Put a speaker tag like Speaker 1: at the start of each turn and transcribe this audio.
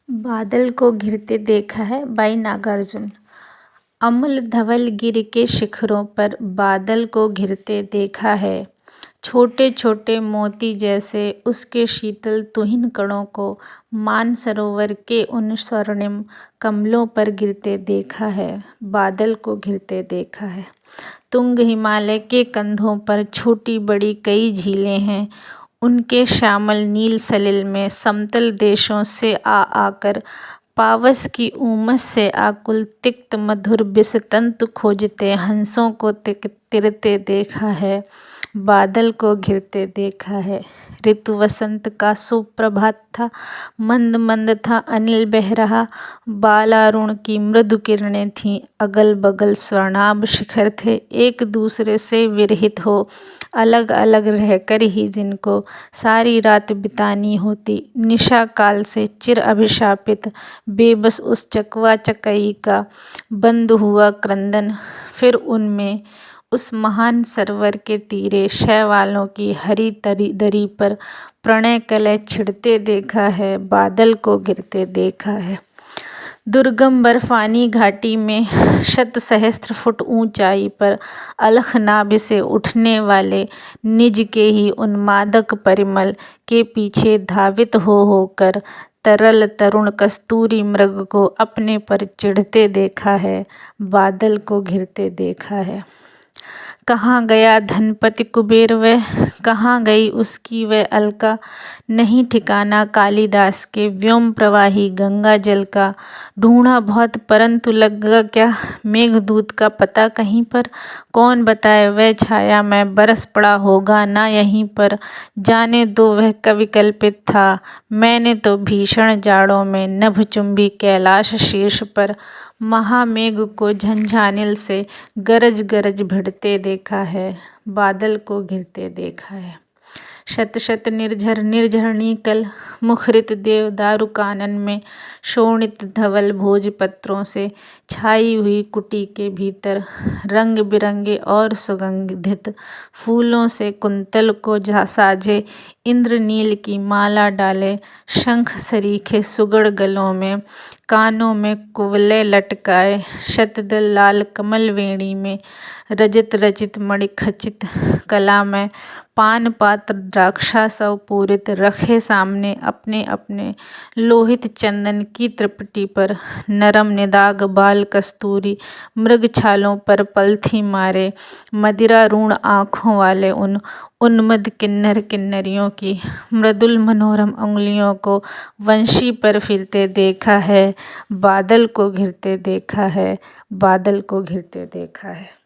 Speaker 1: बादल को घिरते देखा है बाई नागार्जुन। अमल धवल गिर के शिखरों पर बादल को घिरते देखा है। छोटे छोटे मोती जैसे उसके शीतल तुहिन कणों को मानसरोवर के उन स्वर्णिम कमलों पर गिरते देखा है। बादल को घिरते देखा है। तुंग हिमालय के कंधों पर छोटी बड़ी कई झीलें हैं। उनके श्यामल नील सलिल में समतल देशों से आकर पावस की उमस से आकुल तिक्त मधुर बिसतंतु खोजते हंसों को तिरते देखा है। बादल को घिरते देखा है। ऋतु वसंत का सुप्रभात था। मंद मंद था अनिल बह रहा। बालारुण की मृदु किरणें थीं। अगल बगल स्वर्णाभ शिखर थे, एक दूसरे से विरहित हो अलग अलग रहकर ही जिनको सारी रात बितानी होती। निशा काल से चिर अभिशापित बेबस उस चकवा चकई का बंद हुआ क्रंदन। फिर उनमें उस महान सरोवर के तीरे शैवालों की हरी दरी पर प्रणय कलय छिड़ते देखा है। बादल को गिरते देखा है। दुर्गम बर्फानी घाटी में शत सहस्त्र फुट ऊंचाई पर अलखनाभ से उठने वाले निज के ही उन्मादक परिमल के पीछे धावित हो होकर तरल तरुण कस्तूरी मृग को अपने पर चिढ़ते देखा है। बादल को घिरते देखा है। कहाँ गया धनपति कुबेर वह, कहाँ गई उसकी वह अलका। नहीं ठिकाना कालिदास के व्योम प्रवाही गंगा जल का। ढूंढा बहुत परंतु लगा क्या मेघदूत का पता कहीं पर। कौन बताए वह छाया में बरस पड़ा होगा ना यहीं पर। जाने दो वह कवि कल्पित था। मैंने तो भीषण जाड़ों में नभचुंबी कैलाश शीर्ष पर महामेघ को झंझानिल से गरज गरज भिड़ते देखा है। बादल को घिरते देखा है। शत शत निर्झर निर्झरणी कल मुखरित देवदारु कानन में शोणित धवल भोजपत्रों से छाई हुई कुटी के भीतर रंग बिरंगे और सुगंधित फूलों से कुंतल को साजे इंद्रनील की माला डाले शंख सरीखे सुगड़ गलों में कानों में कुवलय लटकाए शतदल लाल कमल वेणी में रजत रचित मणिखचित कला में पान पात्र द्राक्षासव पूरित रखे सामने अपने अपने लोहित चंदन की त्रिपटी पर नरम निदाग बाल कस्तूरी मृग छालों पर पलथी मारे मदिरारूण आँखों वाले उन उन्मद किन्नर किन्नरियों की मृदुल मनोरम उंगलियों को वंशी पर फिरते देखा है। बादल को घिरते देखा है। बादल को घिरते देखा है।